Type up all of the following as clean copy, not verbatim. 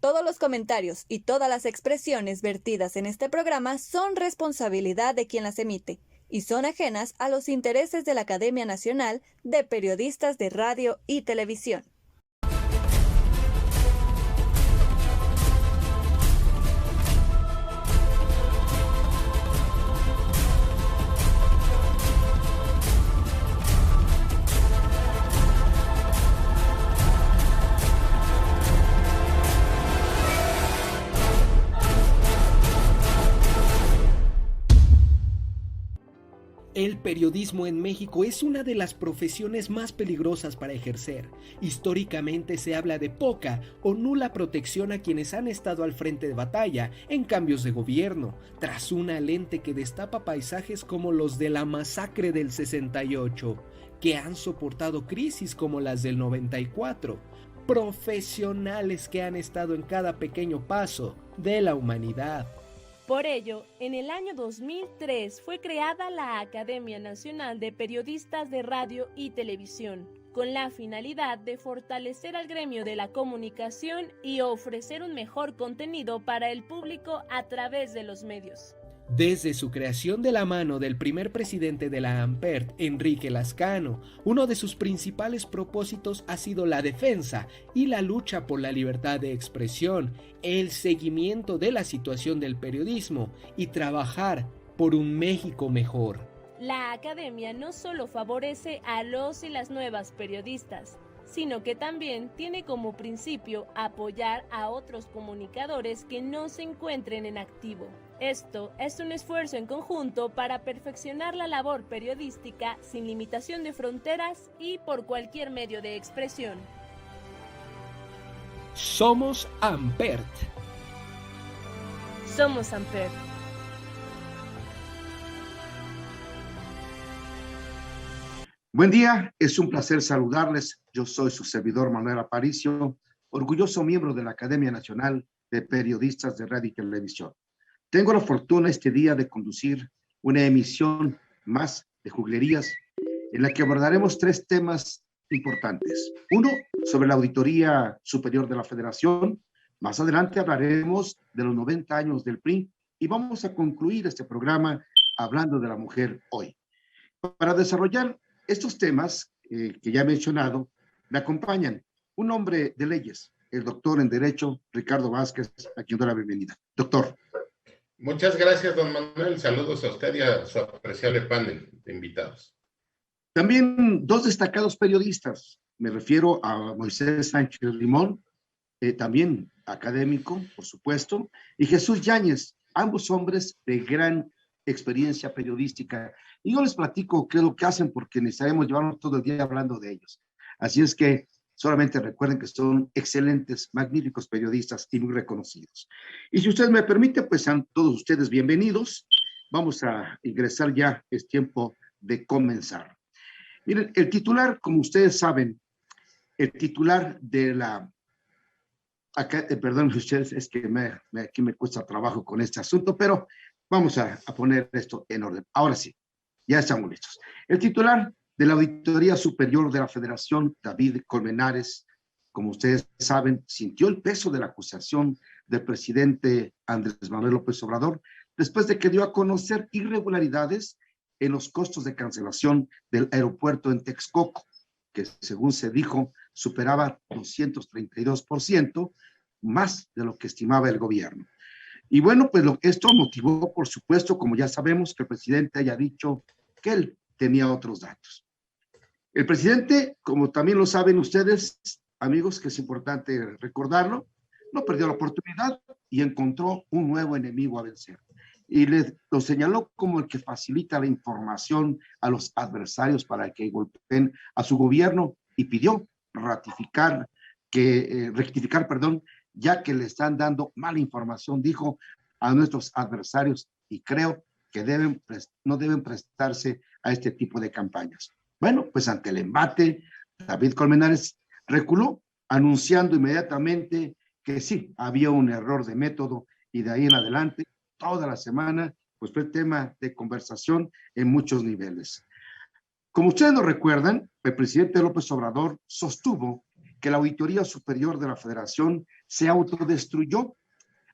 Todos los comentarios y todas las expresiones vertidas en este programa son responsabilidad de quien las emite y son ajenas a los intereses de la Academia Nacional de Periodistas de Radio y Televisión. El periodismo en México es una de las profesiones más peligrosas para ejercer. Históricamente se habla de poca o nula protección a quienes han estado al frente de batalla en cambios de gobierno, tras una lente que destapa paisajes como los de la masacre del 68, que han soportado crisis como las del 94, profesionales que han estado en cada pequeño paso de la humanidad. Por ello, en el año 2003 fue creada la Academia Nacional de Periodistas de Radio y Televisión, con la finalidad de fortalecer al gremio de la comunicación y ofrecer un mejor contenido para el público a través de los medios. Desde su creación de la mano del primer presidente de la ANPER, Enrique Lascano, uno de sus principales propósitos ha sido la defensa y la lucha por la libertad de expresión, el seguimiento de la situación del periodismo y trabajar por un México mejor. La academia no solo favorece a los y las nuevas periodistas, sino que también tiene como principio apoyar a otros comunicadores que no se encuentren en activo. Esto es un esfuerzo en conjunto para perfeccionar la labor periodística sin limitación de fronteras y por cualquier medio de expresión. Somos ANPER. Somos ANPER. Buen día, es un placer saludarles. Yo soy su servidor Manuel Aparicio, orgulloso miembro de la Academia Nacional de Periodistas de Radio y Televisión. Tengo la fortuna este día de conducir una emisión más de Juglerías, en la que abordaremos tres temas importantes. Uno, sobre la Auditoría Superior de la Federación. Más adelante hablaremos de los 90 años del PRI y vamos a concluir este programa hablando de la mujer hoy. Para desarrollar estos temas que ya he mencionado, me acompañan un hombre de leyes, el doctor en Derecho, Ricardo Vázquez, a quien doy la bienvenida. Doctor. Muchas gracias, don Manuel. Saludos a usted y a su apreciable panel de invitados. También dos destacados periodistas. Me refiero a Moisés Sánchez Limón, también académico, por supuesto, y Jesús Yáñez, ambos hombres de gran experiencia periodística. Y yo les platico qué es lo que hacen porque necesitamos llevarnos todo el día hablando de ellos. Así es que solamente recuerden que son excelentes, magníficos periodistas y muy reconocidos. Y si usted me permite, pues sean todos ustedes bienvenidos. Vamos a ingresar ya, es tiempo de comenzar. Miren, el titular, como ustedes saben, el titular de la... perdón ustedes, es que aquí me cuesta trabajo con este asunto, pero vamos a poner esto en orden. Ahora sí, ya estamos listos. El titular de la Auditoría Superior de la Federación, David Colmenares, como ustedes saben, sintió el peso de la acusación del presidente Andrés Manuel López Obrador después de que dio a conocer irregularidades en los costos de cancelación del aeropuerto en Texcoco, que según se dijo superaba 232% más de lo que estimaba el gobierno. Y bueno, pues esto motivó, por supuesto, como ya sabemos, que el presidente haya dicho que él tenía otros datos. El presidente, como también lo saben ustedes, amigos, que es importante recordarlo, no perdió la oportunidad y encontró un nuevo enemigo a vencer. Y lo señaló como el que facilita la información a los adversarios para que golpeen a su gobierno y pidió rectificar, ya que le están dando mala información, dijo, a nuestros adversarios, y creo que no deben prestarse a este tipo de campañas. Bueno, pues ante el embate, David Colmenares reculó, anunciando inmediatamente que sí, había un error de método, y de ahí en adelante, toda la semana, pues fue tema de conversación en muchos niveles. Como ustedes lo recuerdan, el presidente López Obrador sostuvo que la Auditoría Superior de la Federación se autodestruyó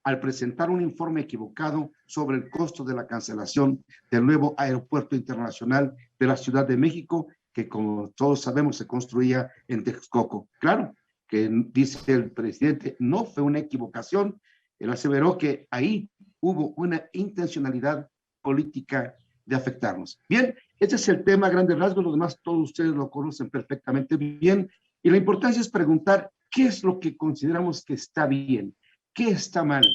al presentar un informe equivocado sobre el costo de la cancelación del nuevo aeropuerto internacional de la Ciudad de México, que como todos sabemos se construía en Texcoco. Claro, que dice el presidente, no fue una equivocación, él aseveró que ahí hubo una intencionalidad política de afectarnos. Bien, ese es el tema a grandes rasgos, lo demás todos ustedes lo conocen perfectamente bien, y la importancia es preguntar qué es lo que consideramos que está bien, qué está mal,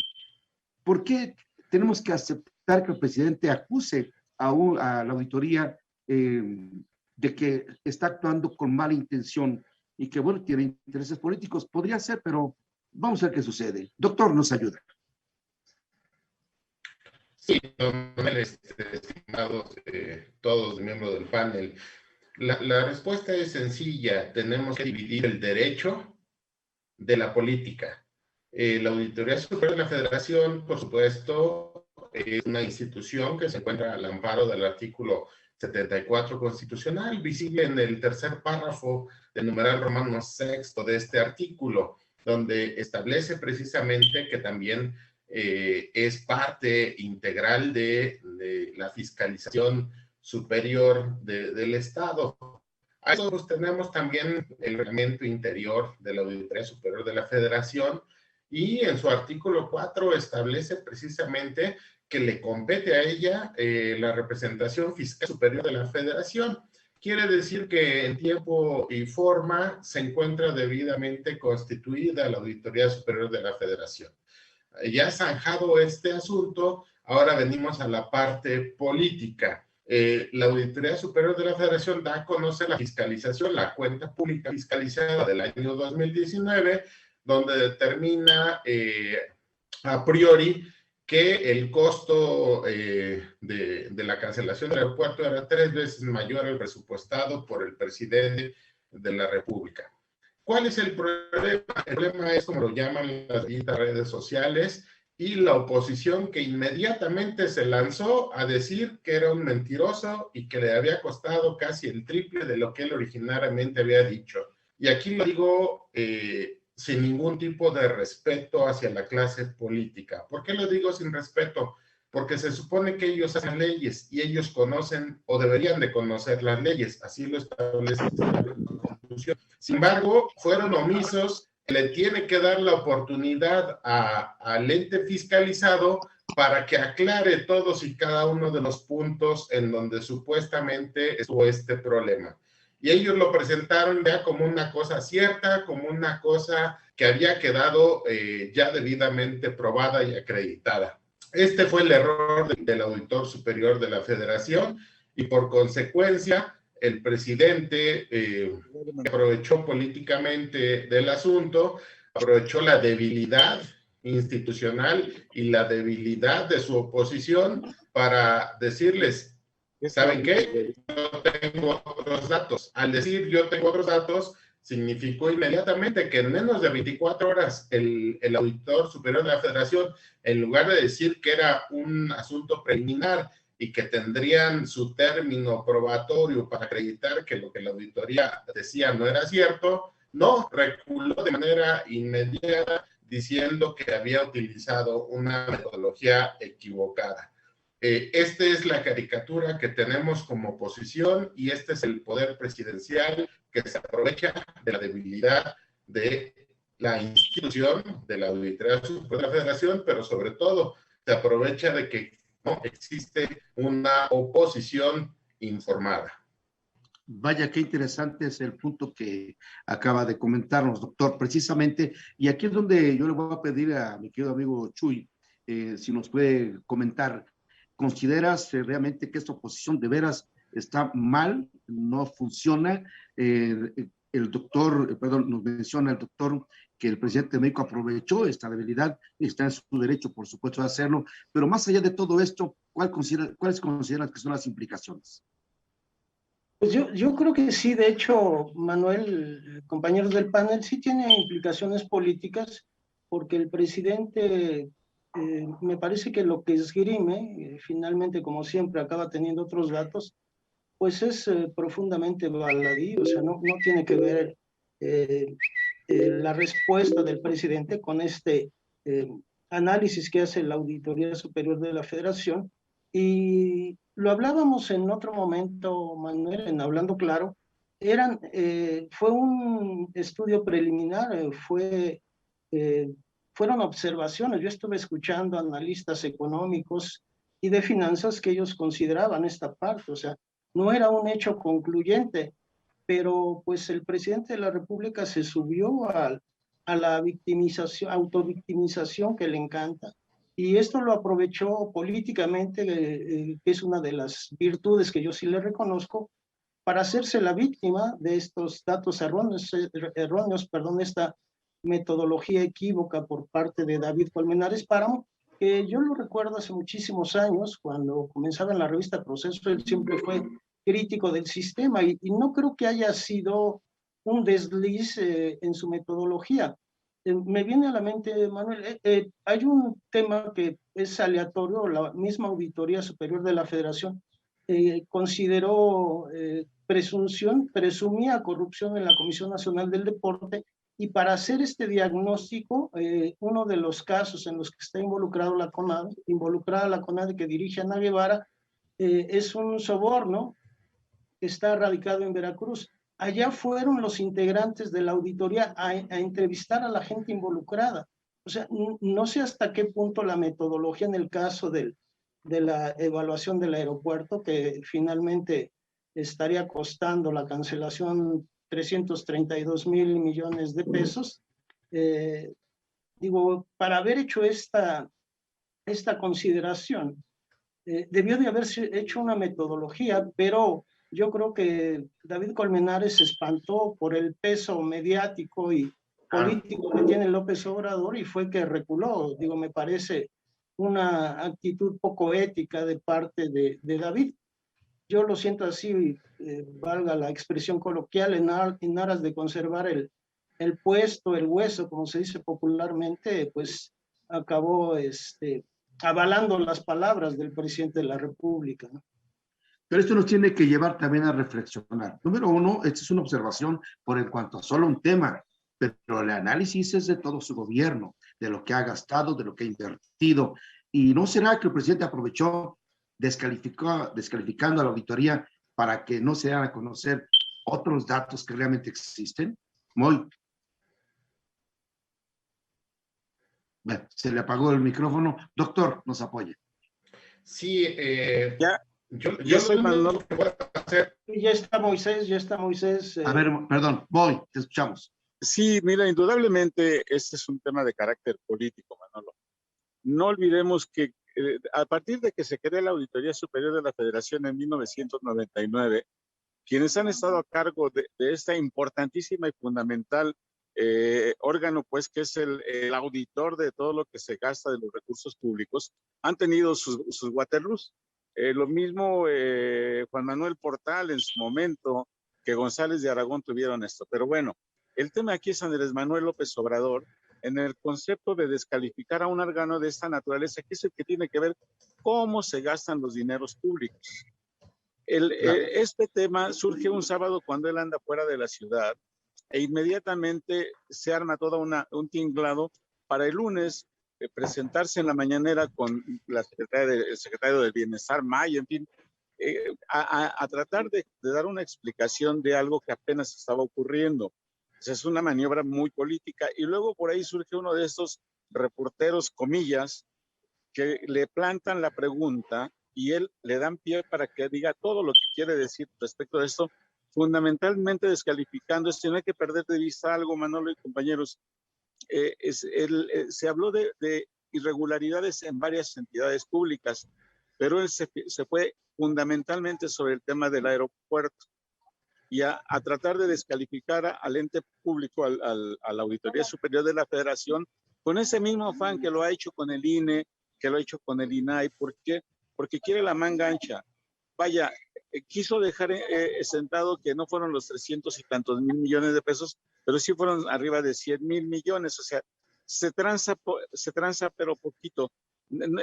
por qué tenemos que aceptar que el presidente acuse a la auditoría de que está actuando con mala intención y que, bueno, tiene intereses políticos. Podría ser, pero vamos a ver qué sucede. Doctor, nos ayuda. Sí, estimados todos miembros del panel. La respuesta es sencilla. Tenemos que dividir el derecho de la política. La Auditoría Superior de la Federación, por supuesto, es una institución que se encuentra al amparo del artículo 74 constitucional, visible en el tercer párrafo del numeral romano sexto de este artículo, donde establece precisamente que también es parte integral de la fiscalización superior del Estado. A eso pues, tenemos también el reglamento interior de la Auditoría Superior de la Federación y en su artículo 4 establece precisamente que le compete a ella la representación fiscal superior de la Federación. Quiere decir que en tiempo y forma se encuentra debidamente constituida la Auditoría Superior de la Federación. Ya zanjado este asunto, ahora venimos a la parte política. La Auditoría Superior de la Federación da a conocer la fiscalización, la cuenta pública fiscalizada del año 2019, donde determina a priori que el costo de la cancelación del aeropuerto era 3 veces mayor al presupuestado por el presidente de la República. ¿Cuál es el problema? El problema es, como lo llaman las redes sociales, y la oposición que inmediatamente se lanzó a decir que era un mentiroso y que le había costado casi el triple de lo que él originariamente había dicho. Y aquí lo digo sin ningún tipo de respeto hacia la clase política. ¿Por qué lo digo sin respeto? Porque se supone que ellos hacen leyes y ellos conocen o deberían de conocer las leyes, así lo establece la Constitución. Sin embargo, fueron omisos, le tiene que dar la oportunidad al ente fiscalizado para que aclare todos y cada uno de los puntos en donde supuestamente estuvo este problema. Y ellos lo presentaron ya como una cosa cierta, como una cosa que había quedado ya debidamente probada y acreditada. Este fue el error del auditor superior de la Federación y por consecuencia el presidente aprovechó políticamente del asunto, aprovechó la debilidad institucional y la debilidad de su oposición para decirles, ¿saben qué? Yo tengo otros datos. Al decir yo tengo otros datos, significó inmediatamente que en menos de 24 horas el auditor superior de la Federación, en lugar de decir que era un asunto preliminar y que tendrían su término probatorio para acreditar que lo que la auditoría decía no era cierto, no, reculó de manera inmediata diciendo que había utilizado una metodología equivocada. Esta es la caricatura que tenemos como oposición y este es el poder presidencial que se aprovecha de la debilidad de la institución de la Auditoría Superior de la Federación, pero sobre todo se aprovecha de que no existe una oposición informada. Vaya, qué interesante es el punto que acaba de comentarnos, doctor, precisamente, y aquí es donde yo le voy a pedir a mi querido amigo Chuy, si nos puede comentar, ¿consideras realmente que esta oposición de veras está mal, no funciona? El doctor, perdón, nos menciona el doctor que el presidente de México aprovechó esta debilidad, está en su derecho, por supuesto, de hacerlo, pero más allá de todo esto, ¿cuáles consideran que son las implicaciones? Pues yo creo que sí, de hecho, Manuel, compañeros del panel, sí tiene implicaciones políticas, porque el presidente, me parece que lo que esgrime, finalmente, como siempre, acaba teniendo otros datos, pues es profundamente baladí, o sea, no tiene que ver la respuesta del presidente con este análisis que hace la Auditoría Superior de la Federación. Y lo hablábamos en otro momento, Manuel, en Hablando Claro. Fue un estudio preliminar, fueron observaciones. Yo estuve escuchando analistas económicos y de finanzas que ellos consideraban esta parte, o sea, no era un hecho concluyente, pero pues el presidente de la República se subió a la victimización, autovictimización que le encanta, y esto lo aprovechó políticamente, que es una de las virtudes que yo sí le reconozco, para hacerse la víctima de estos datos erróneos, esta metodología equívoca por parte de David Colmenares Páramo, que yo lo recuerdo hace muchísimos años, cuando comenzaba en la revista Proceso. Él siempre fue crítico del sistema y no creo que haya sido un desliz en su metodología. Me viene a la mente, Manuel, hay un tema que es aleatorio. La misma Auditoría Superior de la Federación consideró presumía corrupción en la Comisión Nacional del Deporte, y para hacer este diagnóstico, uno de los casos en los que está involucrada la CONADE que dirige Ana Guevara, es un soborno que está radicado en Veracruz. Allá fueron los integrantes de la auditoría a entrevistar a la gente involucrada. O sea, no sé hasta qué punto la metodología en el caso de la evaluación del aeropuerto, que finalmente estaría costando la cancelación 332,000 millones de pesos, para haber hecho esta consideración, debió de haberse hecho una metodología, pero yo creo que David Colmenares se espantó por el peso mediático y político que tiene López Obrador y fue que reculó. Me parece una actitud poco ética de parte de David. Yo lo siento así, valga la expresión coloquial, en aras de conservar el puesto, el hueso, como se dice popularmente, pues acabó avalando las palabras del presidente de la República, ¿no? Pero esto nos tiene que llevar también a reflexionar. Número uno, esta es una observación por en cuanto a solo un tema, pero el análisis es de todo su gobierno, de lo que ha gastado, de lo que ha invertido. ¿Y no será que el presidente aprovechó descalificando a la auditoría para que no se hagan a conocer otros datos que realmente existen? Bueno, se le apagó el micrófono. Doctor, nos apoya. Sí, yo soy Manolo. Ya está Moisés. A ver, perdón, te escuchamos. Sí, mira, indudablemente este es un tema de carácter político, Manolo. No olvidemos que a partir de que se crea la Auditoría Superior de la Federación en 1999, quienes han estado a cargo de esta importantísima y fundamental órgano, pues, que es el auditor de todo lo que se gasta de los recursos públicos, han tenido sus Waterloos. Lo mismo Juan Manuel Portal en su momento, que González de Aragón tuvieron esto. Pero bueno, el tema aquí es Andrés Manuel López Obrador, en el concepto de descalificar a un órgano de esta naturaleza, que es el que tiene que ver cómo se gastan los dineros públicos. Este tema surge un sábado cuando él anda fuera de la ciudad, e inmediatamente se arma todo un tinglado para el lunes presentarse en la mañanera con el secretario del Bienestar, Maya, en fin, a tratar de dar una explicación de algo que apenas estaba ocurriendo. Es una maniobra muy política, y luego por ahí surge uno de estos reporteros, comillas, que le plantan la pregunta y él le dan pie para que diga todo lo que quiere decir respecto a esto, fundamentalmente descalificando esto. No hay que perder de vista algo, Manolo y compañeros. Se habló de irregularidades en varias entidades públicas, pero él se fue fundamentalmente sobre el tema del aeropuerto y a tratar de descalificar al ente público, a la Auditoría Superior de la Federación, con ese mismo afán que lo ha hecho con el INE, que lo ha hecho con el INAI. ¿Por qué? Porque quiere la manga ancha. Vaya, quiso dejar sentado que no fueron los 300 y tantos mil millones de pesos, pero sí fueron arriba de 100,000 millones. O sea, se tranza pero poquito.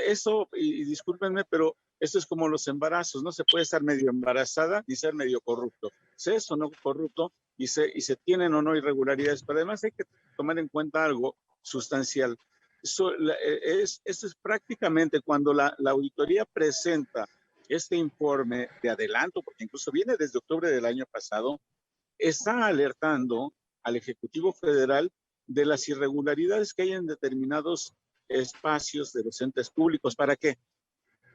Eso, y discúlpenme, pero esto es como los embarazos, no se puede estar medio embarazada ni ser medio corrupto. Se es o no corrupto y se tienen o no irregularidades, pero además hay que tomar en cuenta algo sustancial. Esto es prácticamente cuando la auditoría presenta este informe de adelanto, porque incluso viene desde octubre del año pasado, está alertando al Ejecutivo Federal de las irregularidades que hay en determinados espacios de los entes públicos. ¿Para qué?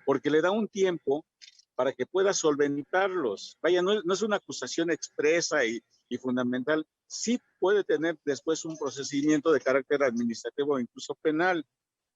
Porque le da un tiempo para que pueda solventarlos. Vaya, no es una acusación expresa y fundamental. Sí puede tener después un procedimiento de carácter administrativo o incluso penal.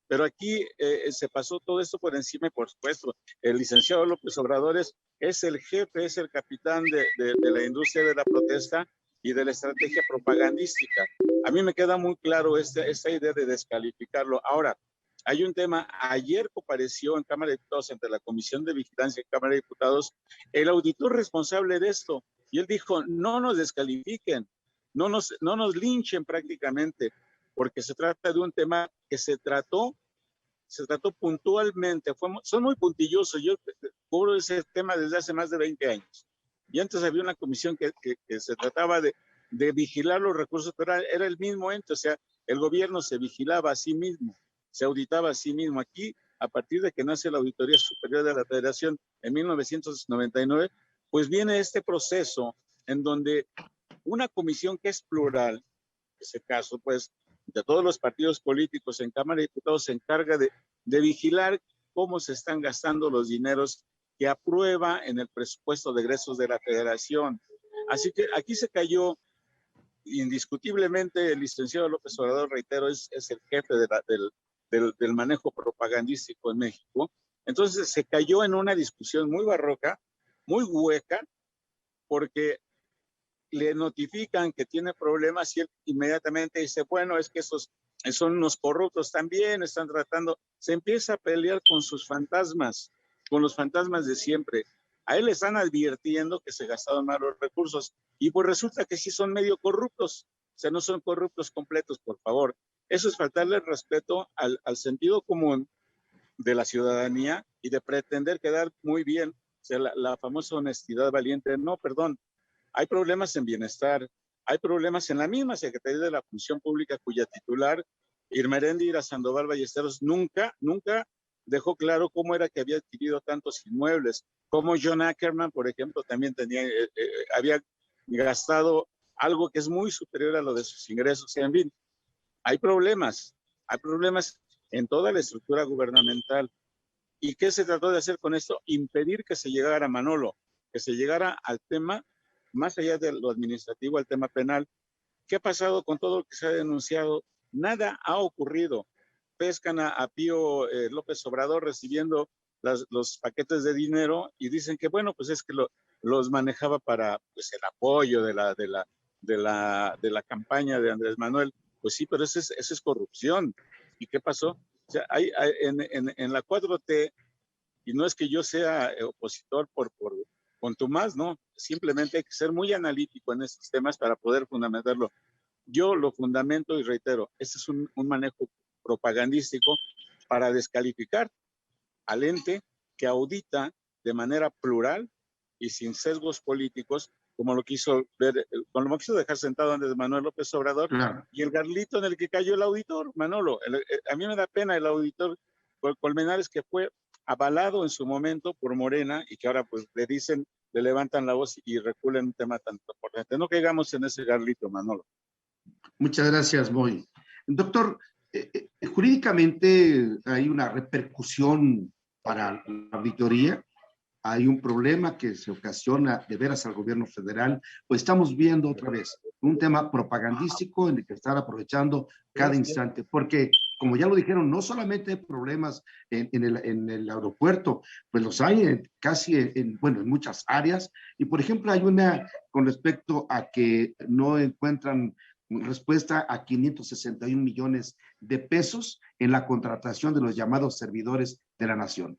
Pero aquí se pasó todo esto por encima y por supuesto, el licenciado López Obrador es el jefe, es el capitán de la industria de la protesta y de la estrategia propagandística. A mí me queda muy claro esta idea de descalificarlo. Ahora, hay un tema, ayer compareció en Cámara de Diputados ante la Comisión de Vigilancia de Cámara de Diputados el auditor responsable de esto y él dijo, no nos descalifiquen, no nos linchen prácticamente, porque se trata de un tema que se trató puntualmente, son muy puntillosos, yo cubro ese tema desde hace más de 20 años, y antes había una comisión que se trataba de vigilar los recursos, pero era el mismo ente, o sea, el gobierno se vigilaba a sí mismo, se auditaba a sí mismo. Aquí, a partir de que nace la Auditoría Superior de la Federación en 1999, pues viene este proceso en donde una comisión que es plural, en ese caso, pues, de todos los partidos políticos en Cámara de Diputados se encarga de vigilar cómo se están gastando los dineros que aprueba en el presupuesto de egresos de la Federación. Así que aquí se cayó indiscutiblemente el licenciado López Obrador, reitero, es el jefe del manejo propagandístico en México. Entonces se cayó en una discusión muy barroca, muy hueca, porque le notifican que tiene problemas y él inmediatamente dice, bueno, es que esos son unos corruptos también, están tratando, se empieza a pelear con sus fantasmas, con los fantasmas de siempre. A él le están advirtiendo que se gastaron mal los recursos y pues resulta que sí son medio corruptos, o sea, no son corruptos completos, por favor. Eso es faltarle el respeto al sentido común de la ciudadanía y de pretender quedar muy bien, o sea, la famosa honestidad valiente. No, perdón, hay problemas en bienestar, hay problemas en la misma Secretaría de la Función Pública, cuya titular, Irmeréndira Sandoval Ballesteros, nunca dejó claro cómo era que había adquirido tantos inmuebles, como John Ackerman, por ejemplo, también había gastado algo que es muy superior a lo de sus ingresos. En fin, hay problemas en toda la estructura gubernamental. ¿Y qué se trató de hacer con esto? Impedir que se llegara, Manolo, que se llegara al tema, más allá de lo administrativo, al tema penal. ¿Qué ha pasado con todo lo que se ha denunciado? Nada ha ocurrido. Pescan a Pío López Obrador recibiendo los paquetes de dinero y dicen que, bueno, pues es que los manejaba para pues, el apoyo de la campaña de Andrés Manuel. Pues sí, pero eso es corrupción. ¿Y qué pasó? O sea, en la 4T, y no es que yo sea opositor por contumaz, no, simplemente hay que ser muy analítico en estos temas para poder fundamentarlo. Yo lo fundamento y reitero, este es un manejo propagandístico para descalificar al ente que audita de manera plural y sin sesgos políticos, como lo quiso dejar sentado Andrés Manuel López Obrador, claro. Y el garlito en el que cayó el auditor, Manolo. A mí me da pena el auditor Colmenares, que fue avalado en su momento por Morena y que ahora pues le levantan la voz y reculan un tema tan importante. No caigamos en ese garlito, Manolo. Muchas gracias, Moy. Doctor, jurídicamente hay una repercusión para la auditoría, hay un problema que se ocasiona de veras al gobierno federal, pues estamos viendo otra vez un tema propagandístico en el que están aprovechando cada instante, porque como ya lo dijeron, no solamente hay problemas en el aeropuerto, pues los hay en muchas áreas, y por ejemplo hay una con respecto a que no encuentran respuesta a 561 millones de pesos en la contratación de los llamados servidores de la nación.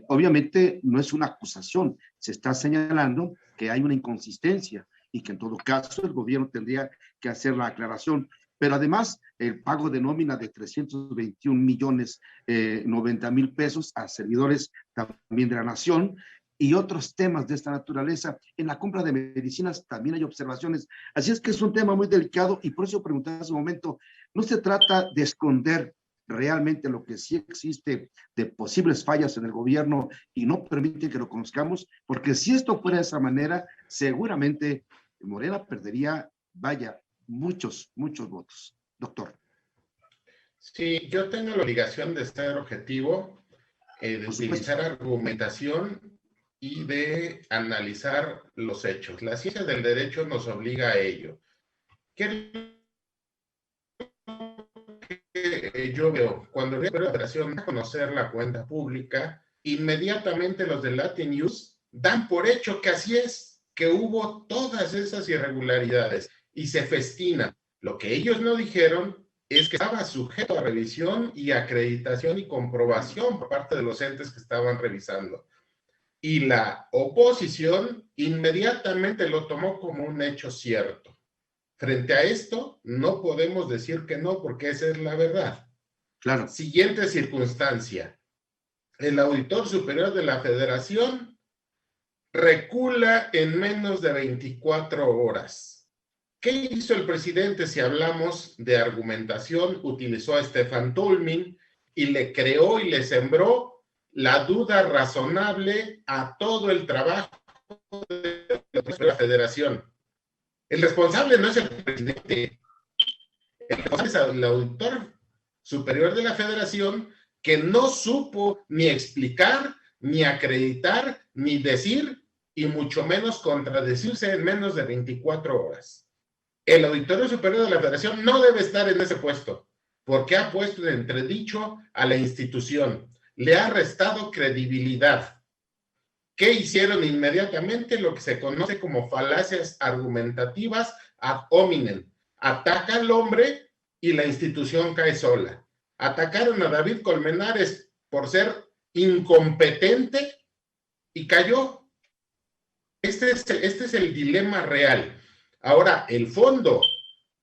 Obviamente no es una acusación, se está señalando que hay una inconsistencia y que en todo caso el gobierno tendría que hacer la aclaración. pero además el pago de nómina de 321 millones 90 mil pesos a servidores también de la nación y otros temas de esta naturaleza. En la compra de medicinas también hay observaciones. Así es que es un tema muy delicado y por eso preguntaba hace un momento, no se trata de esconder realmente lo que sí existe de posibles fallas en el gobierno y no permiten que lo conozcamos, porque si esto fuera de esa manera, seguramente Morena perdería, vaya, muchos votos. Doctor. Sí, yo tengo la obligación de ser objetivo, de utilizar argumentación y de analizar los hechos. La ciencia del derecho nos obliga a ello. ¿Qué yo veo? Cuando veo la operación a conocer la cuenta pública, inmediatamente los de Latin News dan por hecho que así es, que hubo todas esas irregularidades y se festina. Lo que ellos no dijeron es que estaba sujeto a revisión y acreditación y comprobación por parte de los entes que estaban revisando. Y la oposición inmediatamente lo tomó como un hecho cierto. Frente a esto, no podemos decir que no, porque esa es la verdad. Claro. Siguiente circunstancia. El auditor superior de la Federación recula en menos de 24 horas. ¿Qué hizo el presidente? Si hablamos de argumentación, utilizó a Stefan Tulmin y le creó y le sembró la duda razonable a todo el trabajo de la Federación. El responsable no es el presidente, el responsable es el auditor superior de la Federación, que no supo ni explicar, ni acreditar, ni decir, y mucho menos contradecirse en menos de 24 horas. El auditorio superior de la Federación no debe estar en ese puesto, porque ha puesto en entredicho a la institución, le ha restado credibilidad. ¿Qué hicieron inmediatamente? Lo que se conoce como falacias argumentativas ad hominem. Ataca al hombre y la institución cae sola. Atacaron a David Colmenares por ser incompetente y cayó. Este es el dilema real. Ahora, el fondo,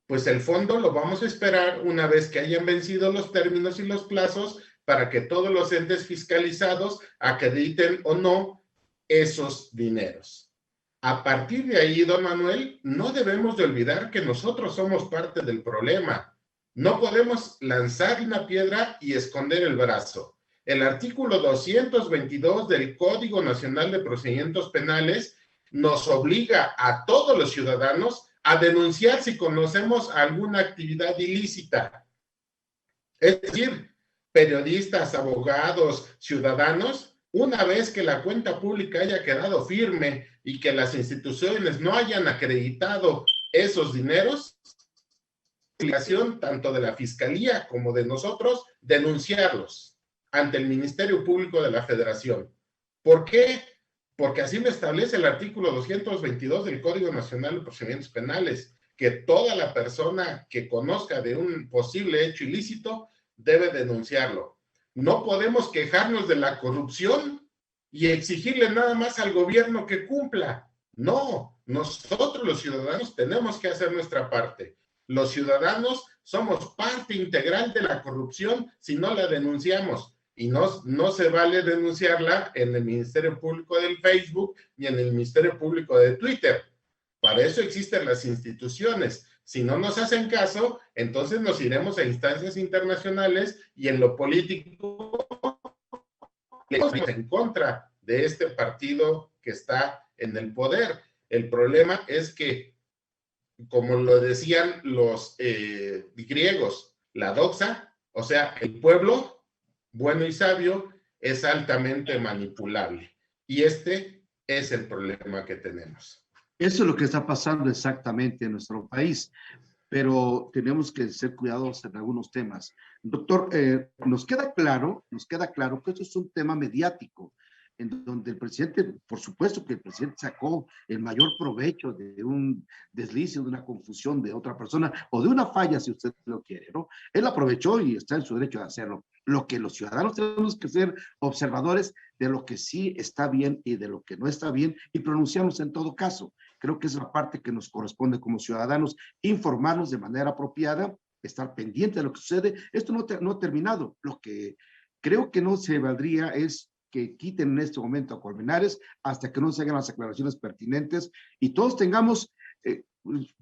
pues el fondo lo vamos a esperar una vez que hayan vencido los términos y los plazos para que todos los entes fiscalizados acrediten o no esos dineros. A partir de ahí, don Manuel, no debemos de olvidar que nosotros somos parte del problema. No podemos lanzar una piedra y esconder el brazo. El artículo 222 del Código Nacional de Procedimientos Penales nos obliga a todos los ciudadanos a denunciar si conocemos alguna actividad ilícita. Es decir, periodistas, abogados, ciudadanos, una vez que la cuenta pública haya quedado firme y que las instituciones no hayan acreditado esos dineros, obligación tanto de la Fiscalía como de nosotros denunciarlos ante el Ministerio Público de la Federación. ¿Por qué? Porque así lo establece el artículo 222 del Código Nacional de Procedimientos Penales, que toda la persona que conozca de un posible hecho ilícito debe denunciarlo. No podemos quejarnos de la corrupción y exigirle nada más al gobierno que cumpla. No, nosotros los ciudadanos tenemos que hacer nuestra parte. Los ciudadanos somos parte integral de la corrupción si no la denunciamos. Y no se vale denunciarla en el Ministerio Público del Facebook ni en el Ministerio Público de Twitter. Para eso existen las instituciones. Si no nos hacen caso, entonces nos iremos a instancias internacionales y en lo político en contra de este partido que está en el poder. El problema es que, como lo decían los griegos, la doxa, o sea, el pueblo bueno y sabio, es altamente manipulable. Y este es el problema que tenemos. Eso es lo que está pasando exactamente en nuestro país, pero tenemos que ser cuidadosos en algunos temas. Doctor, nos queda claro que esto es un tema mediático, en donde el presidente, por supuesto que el presidente sacó el mayor provecho de un desliz, de una confusión de otra persona, o de una falla, si usted lo quiere, ¿no? Él aprovechó y está en su derecho de hacerlo. Lo que los ciudadanos tenemos que ser observadores de lo que sí está bien y de lo que no está bien, y pronunciarnos en todo caso. Creo que es la parte que nos corresponde como ciudadanos, informarnos de manera apropiada estar pendiente de lo que sucede. Esto no ha terminado. Lo que creo que no se valdría es que quiten en este momento a Colmenares hasta que no se hagan las aclaraciones pertinentes y todos tengamos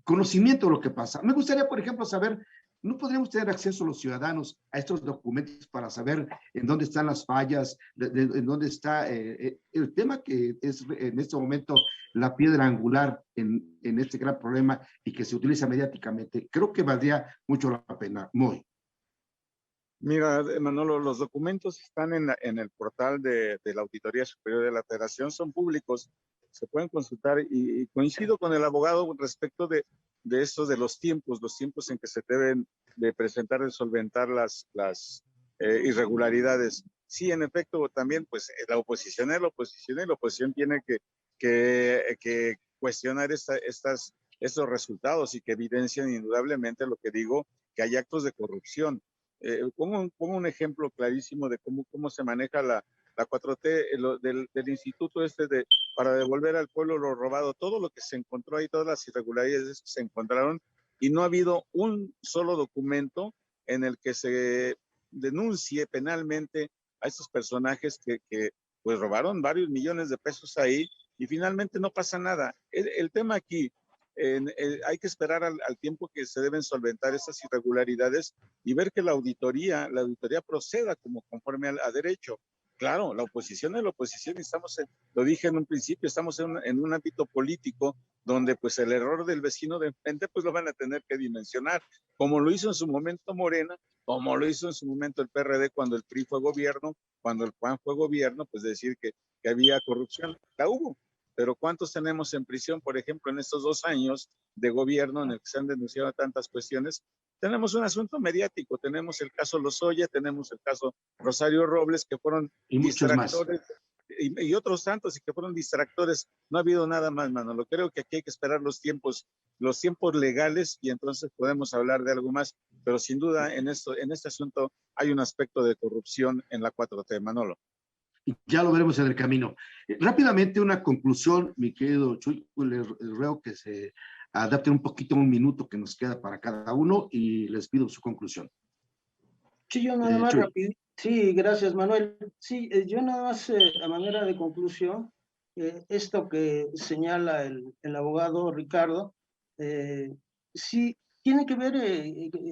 conocimiento de lo que pasa. Me gustaría, por ejemplo, saber, ¿no podríamos tener acceso los ciudadanos a estos documentos para saber en dónde están las fallas, en dónde está el tema que es en este momento la piedra angular en este gran problema y que se utiliza mediáticamente? Creo que valdría mucho la pena. Muy. Mira, Manolo, los documentos están en el portal de la Auditoría Superior de la Federación, son públicos, se pueden consultar y coincido con el abogado respecto de estos de los tiempos en que se deben de presentar, de solventar las irregularidades. Sí, en efecto, también pues la oposición es la oposición y la oposición tiene que cuestionar estos resultados y que evidencian indudablemente lo que digo, que hay actos de corrupción. Pongo un ejemplo clarísimo de cómo se maneja la 4T del instituto para devolver al pueblo lo robado, todo lo que se encontró ahí, todas las irregularidades que se encontraron, y no ha habido un solo documento en el que se denuncie penalmente a estos personajes que pues robaron varios millones de pesos ahí y finalmente no pasa nada. El tema aquí, hay que esperar al tiempo que se deben solventar esas irregularidades y ver que la auditoría proceda conforme a derecho. Claro, la oposición es la oposición y lo dije en un principio, estamos en un ámbito político donde pues el error del vecino de enfrente pues lo van a tener que dimensionar, como lo hizo en su momento Morena, como lo hizo en su momento el PRD cuando el PRI fue gobierno, cuando el PAN fue gobierno, pues decir que había corrupción, la hubo. Pero ¿cuántos tenemos en prisión, por ejemplo, en estos 2 años de gobierno en el que se han denunciado tantas cuestiones? Tenemos un asunto mediático, tenemos el caso Lozoya, tenemos el caso Rosario Robles, que fueron y distractores, y otros tantos, y que fueron distractores. No ha habido nada más, Manolo. Creo que aquí hay que esperar los tiempos legales y entonces podemos hablar de algo más. Pero sin duda, en este asunto hay un aspecto de corrupción en la 4T, Manolo. Y ya lo veremos en el camino. Rápidamente una conclusión, mi querido Chuy, les ruego que se adapten un poquito, un minuto que nos queda para cada uno y les pido su conclusión. Sí, yo nada más rápido. Sí, gracias, Manuel. Sí, yo nada más a manera de conclusión, esto que señala el abogado Ricardo, sí, tiene que ver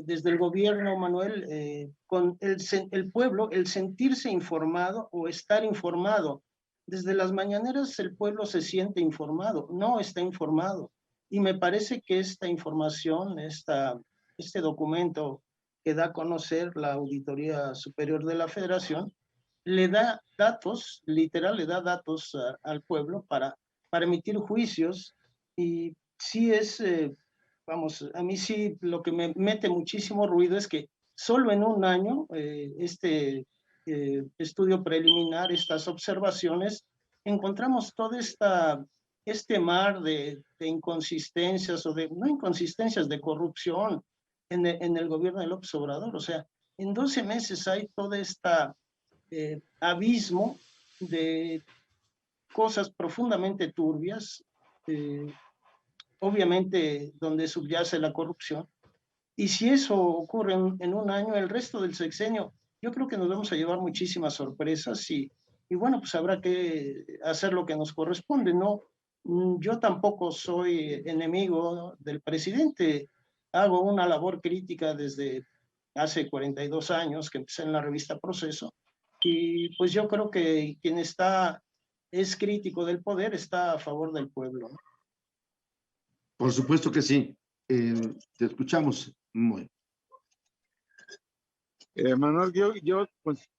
desde el gobierno, Manuel, con el pueblo, el sentirse informado o estar informado. Desde las mañaneras el pueblo se siente informado, no está informado. Y me parece que esta información, este documento que da a conocer la Auditoría Superior de la Federación, le da datos, literal, le da datos al pueblo para emitir juicios. Y sí es, vamos, a mí sí lo que me mete muchísimo ruido es que solo en un año este estudio preliminar, estas observaciones, encontramos todo este mar de inconsistencias o no inconsistencias, de corrupción en el gobierno de López Obrador. O sea, en 12 meses hay todo abismo de cosas profundamente turbias, obviamente donde subyace la corrupción. Y si eso ocurre en un año, el resto del sexenio, yo creo que nos vamos a llevar muchísimas sorpresas y bueno, pues habrá que hacer lo que nos corresponde, ¿no? Yo tampoco soy enemigo del presidente, hago una labor crítica desde hace 42 años que empecé en la revista Proceso, y pues yo creo que quien es crítico del poder está a favor del pueblo, ¿no? Por supuesto que sí. Te escuchamos. Muy. Manuel, yo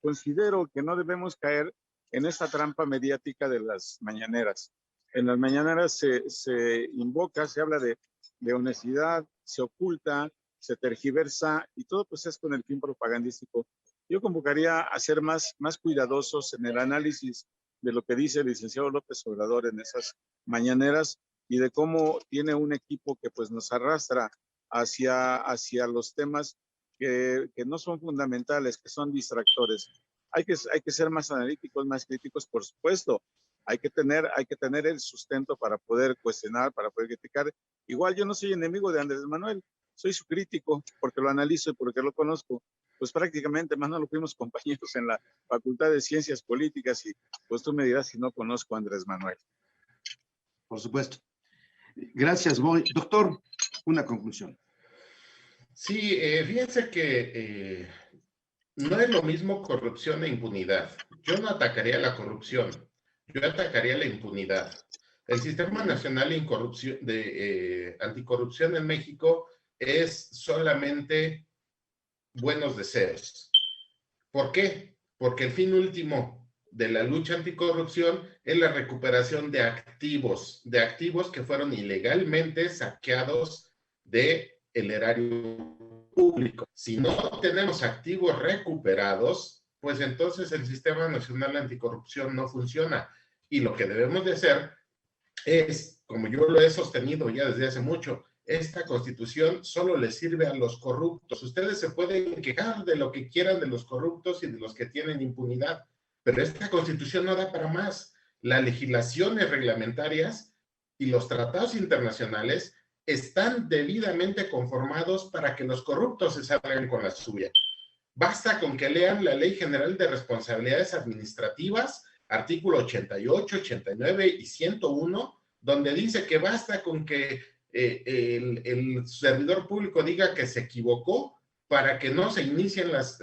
considero que no debemos caer en esta trampa mediática de las mañaneras. En las mañaneras se invoca, se habla de honestidad, se oculta, se tergiversa y todo pues es con el fin propagandístico. Yo convocaría a ser más cuidadosos en el análisis de lo que dice el licenciado López Obrador en esas mañaneras y de cómo tiene un equipo que pues nos arrastra hacia los temas que no son fundamentales, que son distractores. Hay que ser más analíticos, más críticos, por supuesto. Hay que tener el sustento para poder cuestionar, para poder criticar. Igual yo no soy enemigo de Andrés Manuel. soy su crítico porque lo analizo y porque lo conozco. Pues prácticamente, Manolo, fuimos compañeros en la Facultad de Ciencias Políticas y pues tú me dirás si no conozco a Andrés Manuel. Por supuesto. Gracias, Moy. Doctor, una conclusión. Sí, fíjense que no es lo mismo corrupción e impunidad. Yo no atacaría la corrupción, yo atacaría la impunidad. El Sistema Nacional Anticorrupción en México es solamente buenos deseos. ¿Por qué? Porque el fin último de la lucha anticorrupción es la recuperación de activos que fueron ilegalmente saqueados del erario público. Si no tenemos activos recuperados, pues entonces el Sistema Nacional Anticorrupción no funciona. Y lo que debemos de hacer es, como yo lo he sostenido ya desde hace mucho, esta Constitución solo le sirve a los corruptos. Ustedes se pueden quejar de lo que quieran de los corruptos y de los que tienen impunidad, pero esta Constitución no da para más. Las legislaciones reglamentarias y los tratados internacionales están debidamente conformados para que los corruptos se salgan con la suya. Basta con que lean la Ley General de Responsabilidades Administrativas, artículo 88, 89 y 101, donde dice que basta con que el servidor público diga que se equivocó para que no se inicien las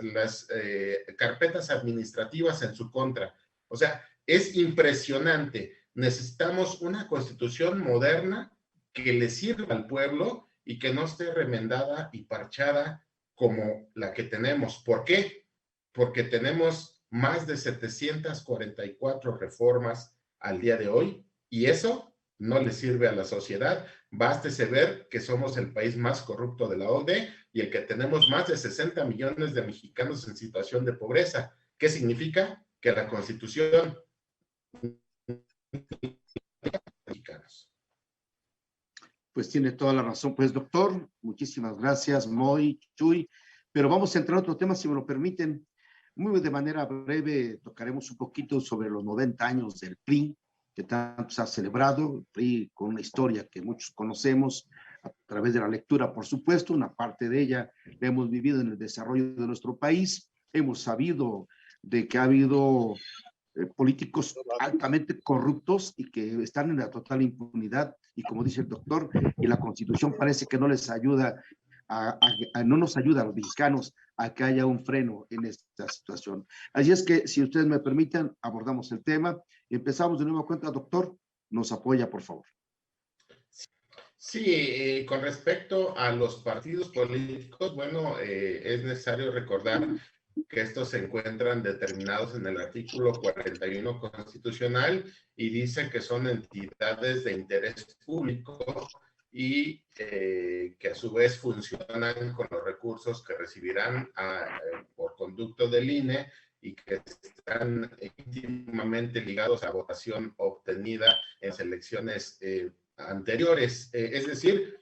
carpetas administrativas en su contra. O sea, es impresionante. Necesitamos una Constitución moderna que le sirva al pueblo y que no esté remendada y parchada como la que tenemos. ¿Por qué? Porque tenemos más de 744 reformas al día de hoy y eso no le sirve a la sociedad. Bástese ver que somos el país más corrupto de la OCDE y el que tenemos más de 60 millones de mexicanos en situación de pobreza. ¿Qué significa? Que la Constitución mexicanos. Pues tiene toda la razón. Pues, doctor, muchísimas gracias, Moy, Chuy. Pero vamos a entrar a otro tema, si me lo permiten. Muy de manera breve tocaremos un poquito sobre los 90 años del PRI, que tanto se ha celebrado, el PRI con una historia que muchos conocemos a través de la lectura, por supuesto, una parte de ella la hemos vivido en el desarrollo de nuestro país, hemos sabido de que ha habido políticos altamente corruptos y que están en la total impunidad, y como dice el doctor, y la Constitución parece que no les ayuda, no nos ayuda a los mexicanos a que haya un freno en esta situación. Así es que, si ustedes me permiten, abordamos el tema. Empezamos de nuevo cuenta, doctor, nos apoya, por favor. Sí, con respecto a los partidos políticos, bueno, es necesario recordar que estos se encuentran determinados en el artículo 41 constitucional y dicen que son entidades de interés público y que a su vez funcionan con los recursos que recibirán por conducto del INE y que están íntimamente ligados a votación obtenida en las elecciones anteriores. Es decir,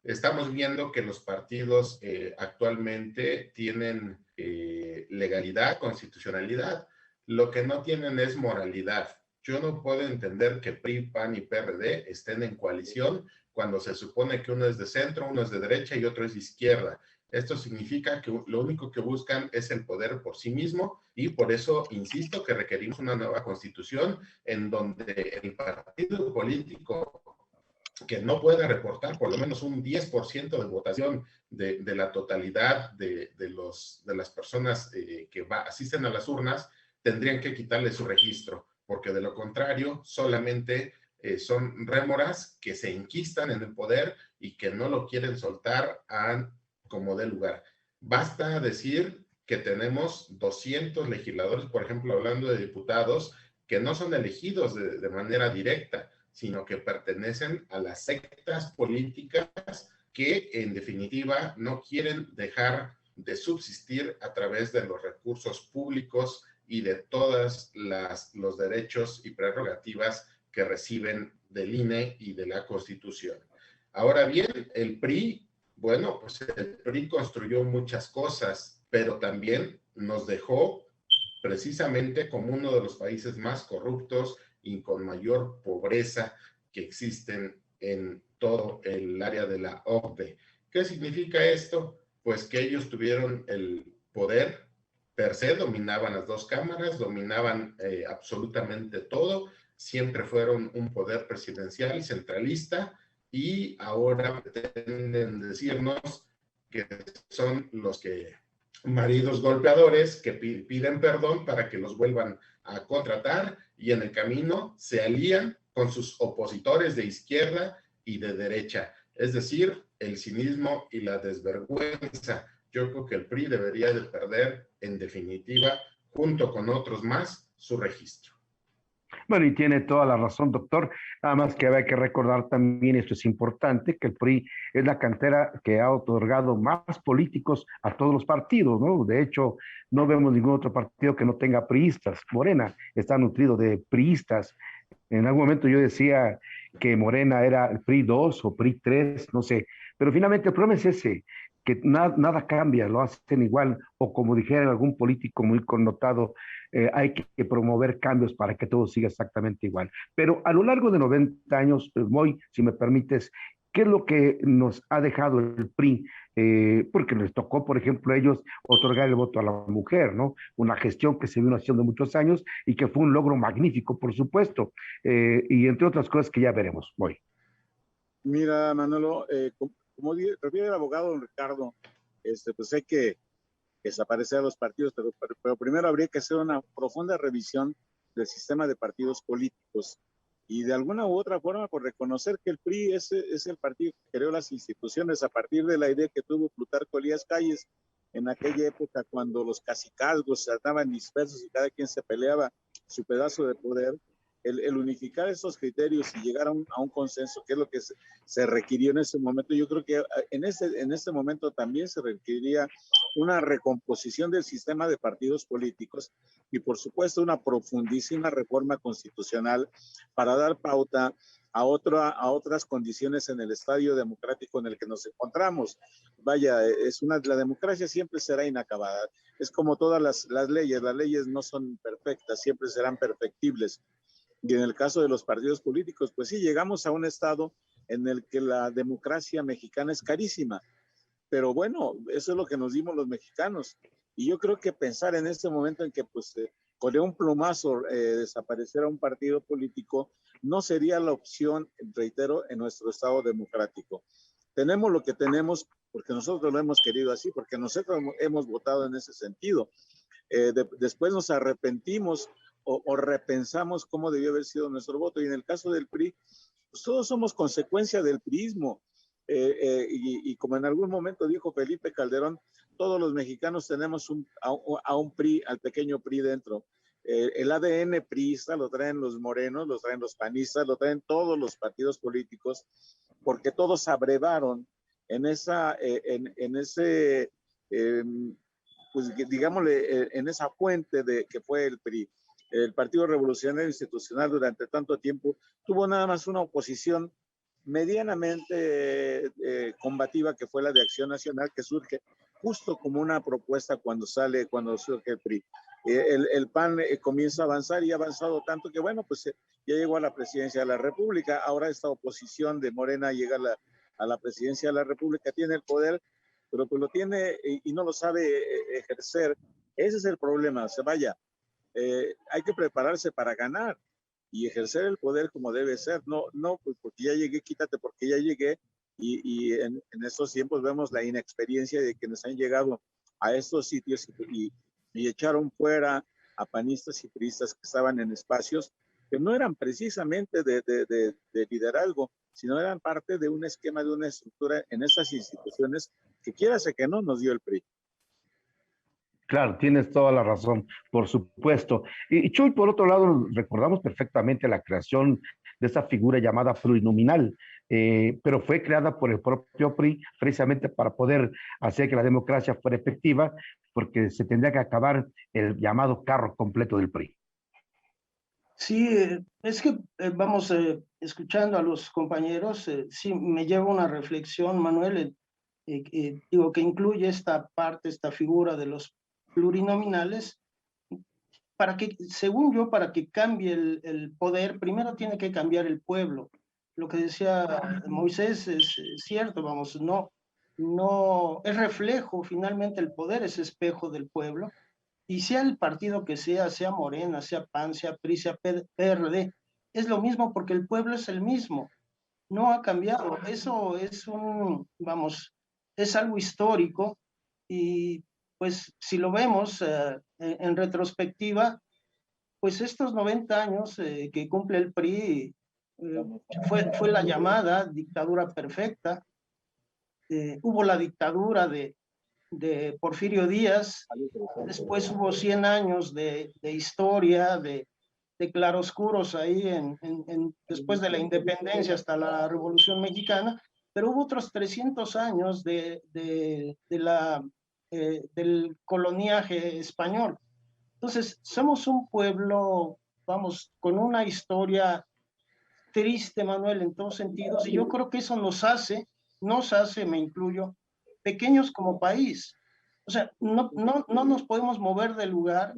estamos viendo que los partidos actualmente tienen legalidad, constitucionalidad. Lo que no tienen es moralidad. Yo no puedo entender que PRI, PAN y PRD estén en coalición cuando se supone que uno es de centro, uno es de derecha y otro es de izquierda. Esto significa que lo único que buscan es el poder por sí mismo y por eso insisto que requerimos una nueva constitución en donde el partido político que no pueda reportar por lo menos un 10% de votación de la totalidad de las personas que asisten a las urnas, tendrían que quitarle su registro, porque de lo contrario solamente son rémoras que se enquistan en el poder y que no lo quieren soltar como dé lugar. Basta decir que tenemos 200 legisladores, por ejemplo, hablando de diputados, que no son elegidos de manera directa, sino que pertenecen a las sectas políticas que en definitiva no quieren dejar de subsistir a través de los recursos públicos y de todos los derechos y prerrogativas que reciben del INE y de la Constitución. Ahora bien, el PRI, bueno, pues el PRI construyó muchas cosas, pero también nos dejó precisamente como uno de los países más corruptos y con mayor pobreza que existen en todo el área de la OCDE. ¿Qué significa esto? Pues que ellos tuvieron el poder per se, dominaban las dos cámaras, dominaban absolutamente todo, siempre fueron un poder presidencial y centralista, y ahora pretenden decirnos que son los que maridos golpeadores que piden perdón para que los vuelvan a contratar, y en el camino se alían con sus opositores de izquierda y de derecha. Es decir, el cinismo y la desvergüenza. Yo creo que el PRI debería de perder, en definitiva, junto con otros más, su registro. Bueno, y tiene toda la razón, doctor. Nada más que hay que recordar también, esto es importante, que el PRI es la cantera que ha otorgado más políticos a todos los partidos, ¿no? De hecho, no vemos ningún otro partido que no tenga priistas. Morena está nutrido de priistas. En algún momento yo decía que Morena era el PRI 2 o PRI 3, no sé. Pero finalmente el problema es ese, que nada cambia, lo hacen igual, o como dijera algún político muy connotado, hay que promover cambios para que todo siga exactamente igual. Pero a lo largo de 90 años, Moy, si me permites, ¿qué es lo que nos ha dejado el PRI? Porque les tocó, por ejemplo, a ellos otorgar el voto a la mujer, ¿no? Una gestión que se vino haciendo muchos años y que fue un logro magnífico, por supuesto, y entre otras cosas que ya veremos. Moy. Mira, Manolo, como refiere el abogado don Ricardo, pues hay que desaparecer a los partidos, pero primero habría que hacer una profunda revisión del sistema de partidos políticos y de alguna u otra forma por reconocer que el PRI es el partido que creó las instituciones a partir de la idea que tuvo Plutarco Elías Calles en aquella época cuando los cacicazgos estaban dispersos y cada quien se peleaba su pedazo de poder. El unificar esos criterios y llegar a un consenso, que es lo que se requirió en ese momento. Yo creo que en este momento también se requeriría una recomposición del sistema de partidos políticos y, por supuesto, una profundísima reforma constitucional para dar pauta a otras condiciones en el estadio democrático en el que nos encontramos. Vaya, la democracia siempre será inacabada. Es como todas las leyes no son perfectas, siempre serán perfectibles. Y en el caso de los partidos políticos, pues sí, llegamos a un estado en el que la democracia mexicana es carísima. Pero bueno, eso es lo que nos dimos los mexicanos. Y yo creo que pensar en este momento en que pues con un plumazo desapareciera un partido político no sería la opción, reitero, en nuestro estado democrático. Tenemos lo que tenemos porque nosotros lo hemos querido así, porque nosotros hemos votado en ese sentido. Después nos arrepentimos o repensamos cómo debió haber sido nuestro voto. Y en el caso del PRI, pues todos somos consecuencia del priismo. Y como en algún momento dijo Felipe Calderón, todos los mexicanos tenemos a un PRI, al pequeño PRI dentro. El ADN priista lo traen los morenos, lo traen los panistas, lo traen todos los partidos políticos, porque todos abrevaron en esa fuente que fue el PRI. El Partido Revolucionario Institucional durante tanto tiempo tuvo nada más una oposición medianamente combativa, que fue la de Acción Nacional, que surge justo como una propuesta cuando surge el PRI. El PAN comienza a avanzar y ha avanzado tanto que, bueno, pues ya llegó a la presidencia de la República. Ahora esta oposición de Morena llega a la presidencia de la República, tiene el poder, pero pues lo tiene y no lo sabe ejercer. Ese es el problema. Hay que prepararse para ganar y ejercer el poder como debe ser. No, pues porque ya llegué, quítate porque ya llegué. Y en estos tiempos vemos la inexperiencia de quienes han llegado a estos sitios y echaron fuera a panistas y priistas que estaban en espacios que no eran precisamente de liderazgo, sino eran parte de un esquema, de una estructura en estas instituciones que quieras que no nos dio el PRI. Claro, tienes toda la razón, por supuesto. Y Chuy, por otro lado, recordamos perfectamente la creación de esta figura llamada plurinominal, pero fue creada por el propio PRI precisamente para poder hacer que la democracia fuera efectiva, porque se tendría que acabar el llamado carro completo del PRI. Sí, es que vamos escuchando a los compañeros, sí me lleva una reflexión, Manuel, digo que incluye esta parte, esta figura de los plurinominales, para que, según yo, para que cambie el poder, primero tiene que cambiar el pueblo. Lo que decía Moisés es cierto, vamos, no no es reflejo, finalmente el poder es espejo del pueblo, y sea el partido que sea Morena, sea PAN, sea PRI, sea PRD, es lo mismo porque el pueblo es el mismo, no ha cambiado. Eso es vamos, es algo histórico y pues si lo vemos en retrospectiva, pues estos 90 años que cumple el PRI fue la llamada dictadura perfecta. Hubo la dictadura de Porfirio Díaz, después hubo 100 años de historia, de claroscuros ahí después de la independencia hasta la Revolución Mexicana, pero hubo otros 300 años del coloniaje español. Entonces, somos un pueblo, vamos, con una historia triste, Manuel, en todos sentidos, y yo creo que eso nos hace, me incluyo, pequeños como país. O sea, no nos podemos mover del lugar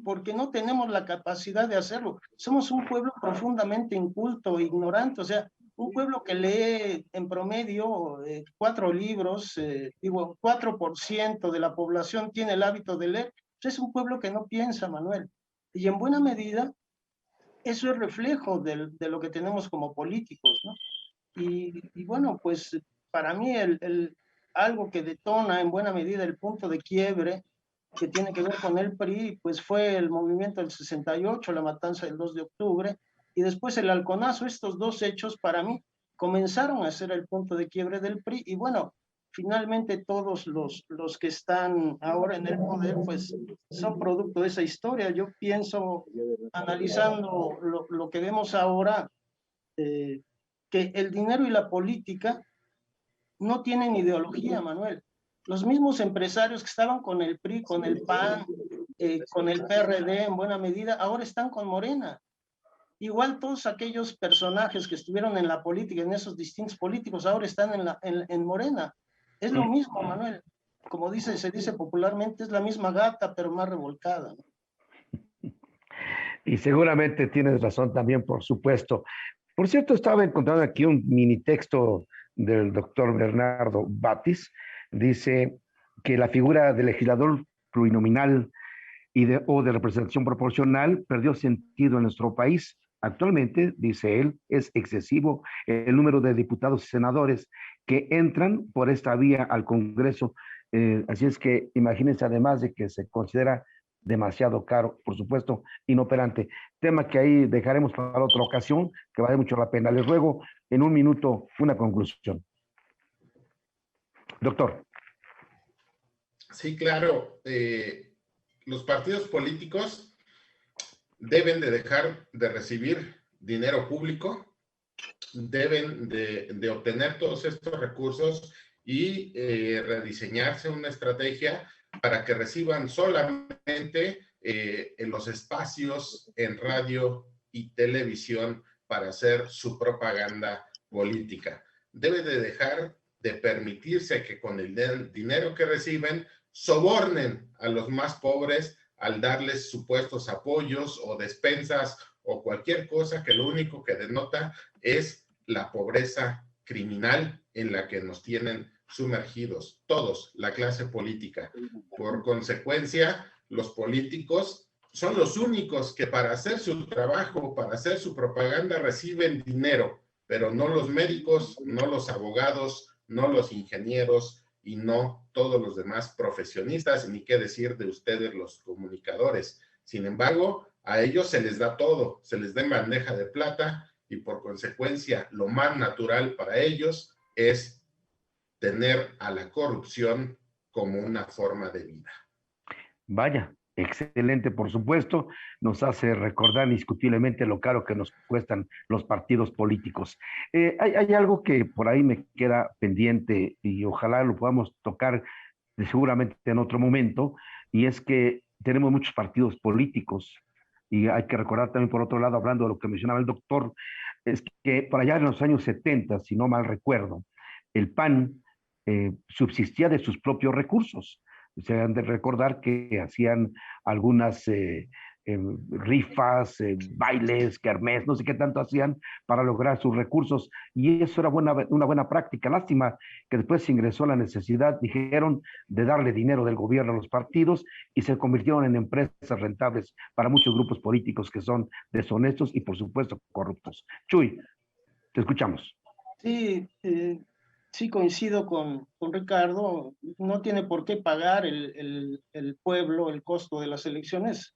porque no tenemos la capacidad de hacerlo. Somos un pueblo profundamente inculto, ignorante, o sea, un pueblo que lee en promedio 4 libros, 4% de la población tiene el hábito de leer. Es un pueblo que no piensa, Manuel. Y en buena medida, eso es reflejo de lo que tenemos como políticos, ¿no? Y bueno, pues para mí algo que detona en buena medida el punto de quiebre que tiene que ver con el PRI, pues fue el movimiento del 68, la matanza del 2 de octubre, y después el halconazo. Estos dos hechos para mí comenzaron a ser el punto de quiebre del PRI, y bueno, finalmente todos los que están ahora en el poder, pues son producto de esa historia. Yo pienso, analizando lo que vemos ahora, que el dinero y la política no tienen ideología, Manuel. Los mismos empresarios que estaban con el PRI, con el PAN, con el PRD en buena medida, ahora están con Morena. Igual todos aquellos personajes que estuvieron en la política, en esos distintos políticos, ahora están en Morena. Es lo mismo, Manuel. Como se dice popularmente, es la misma gata, pero más revolcada, ¿no? Y seguramente tienes razón también, por supuesto. Por cierto, estaba encontrando aquí un mini texto del doctor Bernardo Batis. Dice que la figura del legislador plurinominal o de representación proporcional perdió sentido en nuestro país. Actualmente, dice él, es excesivo el número de diputados y senadores que entran por esta vía al Congreso. Así es que imagínense, además de que se considera demasiado caro, por supuesto, inoperante. Tema que ahí dejaremos para otra ocasión, que vale mucho la pena. Les ruego en un minuto una conclusión. Doctor. Sí, claro. Los partidos políticos deben de dejar de recibir dinero público, deben de obtener todos estos recursos y rediseñarse una estrategia para que reciban solamente en los espacios en radio y televisión para hacer su propaganda política. Debe de dejar de permitirse que con el dinero que reciben sobornen a los más pobres al darles supuestos apoyos o despensas o cualquier cosa que lo único que denota es la pobreza criminal en la que nos tienen sumergidos todos, la clase política. Por consecuencia, los políticos son los únicos que para hacer su trabajo, para hacer su propaganda reciben dinero, pero no los médicos, no los abogados, no los ingenieros y no todos los demás profesionistas, ni qué decir de ustedes los comunicadores. Sin embargo, a ellos se les da todo, se les da en bandeja de plata y por consecuencia lo más natural para ellos es tener a la corrupción como una forma de vida. Vaya, excelente, por supuesto, nos hace recordar indiscutiblemente lo caro que nos cuestan los partidos políticos. Hay algo que por ahí me queda pendiente y ojalá lo podamos tocar seguramente en otro momento, y es que tenemos muchos partidos políticos y hay que recordar también, por otro lado, hablando de lo que mencionaba el doctor, es que por allá en los años 70, si no mal recuerdo, el PAN subsistía de sus propios recursos. Se han de recordar que hacían algunas rifas, bailes, kermés, no sé qué tanto hacían para lograr sus recursos, y eso era una buena práctica. Lástima que después se ingresó la necesidad, dijeron, de darle dinero del gobierno a los partidos y se convirtieron en empresas rentables para muchos grupos políticos que son deshonestos y por supuesto corruptos. Chuy, te escuchamos. Sí, sí coincido con Ricardo. No tiene por qué pagar el pueblo el costo de las elecciones.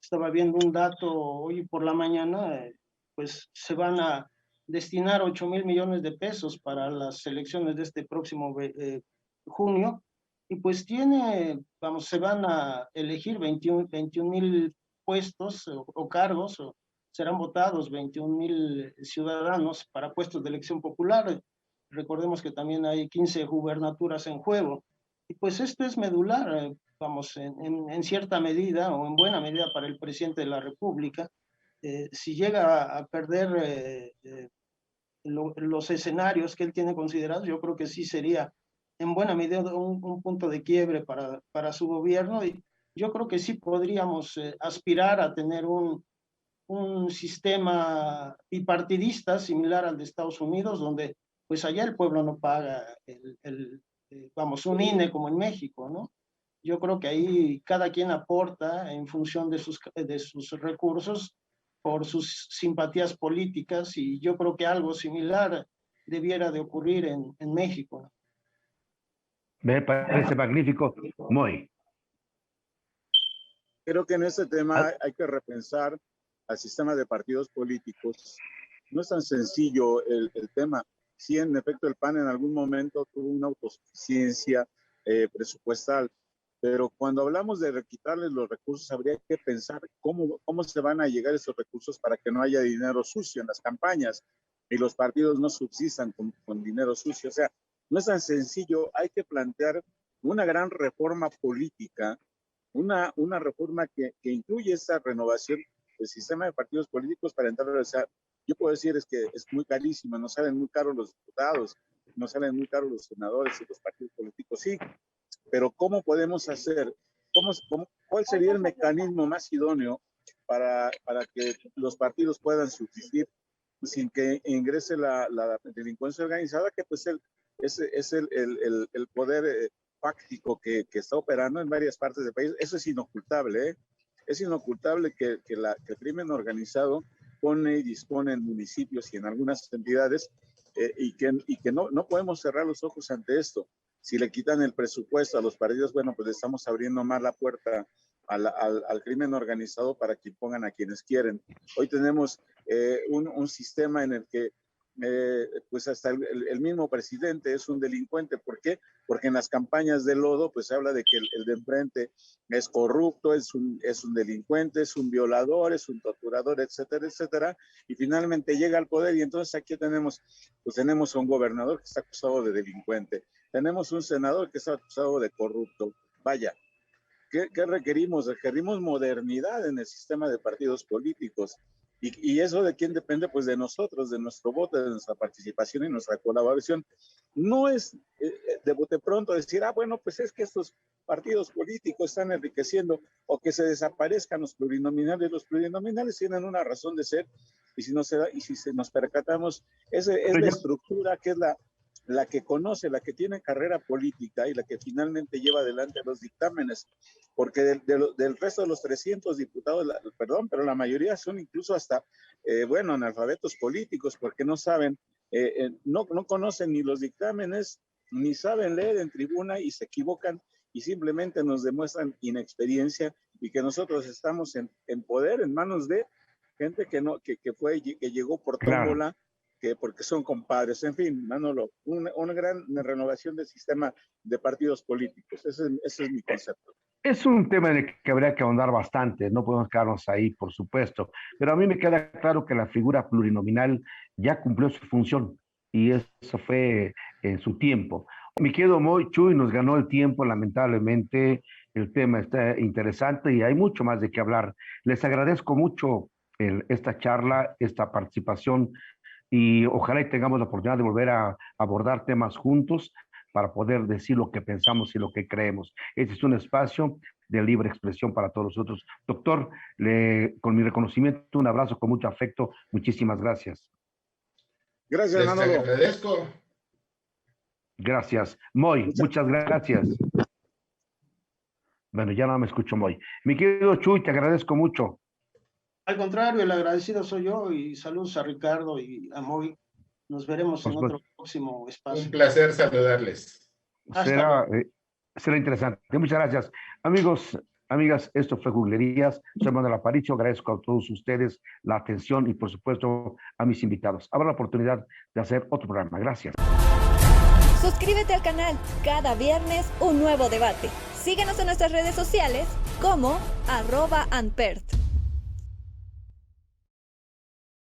Estaba viendo un dato hoy por la mañana, pues se van a destinar 8,000 millones de pesos para las elecciones de este próximo junio, y pues se van a elegir 21,000 puestos o cargos, o serán votados 21,000 ciudadanos para puestos de elección popular. Recordemos que también hay 15 gubernaturas en juego. Y pues esto es medular, en cierta medida o en buena medida para el presidente de la República. Si llega a perder los escenarios que él tiene considerados, yo creo que sí sería en buena medida un punto de quiebre para su gobierno, y yo creo que sí podríamos aspirar a tener un sistema bipartidista similar al de Estados Unidos, donde pues allá el pueblo no paga un INE como en México, ¿no? Yo creo que ahí cada quien aporta en función de sus recursos por sus simpatías políticas, y yo creo que algo similar debiera de ocurrir en México. Me parece magnífico. Muy. Creo que en este tema hay que repensar al sistema de partidos políticos. No es tan sencillo el tema. Sí, en efecto, el PAN en algún momento tuvo una autosuficiencia presupuestal, pero cuando hablamos de quitarles los recursos, habría que pensar cómo se van a llegar esos recursos para que no haya dinero sucio en las campañas y los partidos no subsistan con dinero sucio. O sea, no es tan sencillo. Hay que plantear una gran reforma política, una reforma que incluye esa renovación del sistema de partidos políticos para entrar a... O sea, yo puedo decir es que es muy carísimo, nos salen muy caros los diputados, nos salen muy caros los senadores y los partidos políticos, sí, pero ¿cómo podemos hacer? ¿Cuál sería el mecanismo más idóneo para que los partidos puedan subsistir sin que ingrese la delincuencia organizada, que pues es el poder fáctico que está operando en varias partes del país? Eso es inocultable, ¿eh? Es inocultable que el crimen organizado pone y dispone en municipios y en algunas entidades, y que no podemos cerrar los ojos ante esto. Si le quitan el presupuesto a los partidos, bueno, pues le estamos abriendo más la puerta al crimen organizado para que pongan a quienes quieren. Hoy tenemos un sistema en el que pues hasta el mismo presidente es un delincuente. ¿Por qué? Porque en las campañas de lodo pues se habla de que el de enfrente es corrupto, es un delincuente, es un violador, es un torturador, etcétera, etcétera, y finalmente llega al poder. Y entonces aquí tenemos a un gobernador que está acusado de delincuente, tenemos un senador que está acusado de corrupto. Vaya, ¿qué requerimos? Requerimos modernidad en el sistema de partidos políticos. ¿Y eso de quién depende? Pues de nosotros, de nuestro voto, de nuestra participación y nuestra colaboración. No es de bote pronto decir, bueno, pues es que estos partidos políticos están enriqueciendo, o que se desaparezcan los plurinominales. Los plurinominales tienen una razón de ser, y si nos percatamos, es la estructura que es la que conoce, la que tiene carrera política y la que finalmente lleva adelante los dictámenes, porque del resto de los 300 diputados, pero la mayoría son incluso hasta, analfabetos políticos, porque no saben, no conocen ni los dictámenes, ni saben leer en tribuna, y se equivocan y simplemente nos demuestran inexperiencia, y que nosotros estamos en poder, en manos de gente que llegó por tómbola. Claro. Porque son compadres. En fin, Manolo, una gran renovación del sistema de partidos políticos. Ese es mi concepto. Es un tema en el que habría que ahondar bastante, no podemos quedarnos ahí, por supuesto, pero a mí me queda claro que la figura plurinominal ya cumplió su función, y eso fue en su tiempo. Mi querido Chuy, nos ganó el tiempo, lamentablemente. El tema está interesante y hay mucho más de qué hablar. Les agradezco mucho esta charla, esta participación, y ojalá y tengamos la oportunidad de volver a abordar temas juntos para poder decir lo que pensamos y lo que creemos. Este es un espacio de libre expresión para todos nosotros. Doctor, con mi reconocimiento, un abrazo con mucho afecto. Muchísimas gracias. Gracias, Manolo. Les agradezco. Gracias. Moy, muchas gracias. Bueno, ya no me escucho, Moy. Mi querido Chuy, te agradezco mucho. Al contrario, el agradecido soy yo, y saludos a Ricardo y a Moy. Nos veremos en otro próximo espacio. Un placer saludarles. Será interesante. Muchas gracias. Amigos, amigas, esto fue Googlerías. Soy Manuel Aparicio. Agradezco a todos ustedes la atención y, por supuesto, a mis invitados. Habrá la oportunidad de hacer otro programa. Gracias. Suscríbete al canal. Cada viernes un nuevo debate. Síguenos en nuestras redes sociales como @Anpert.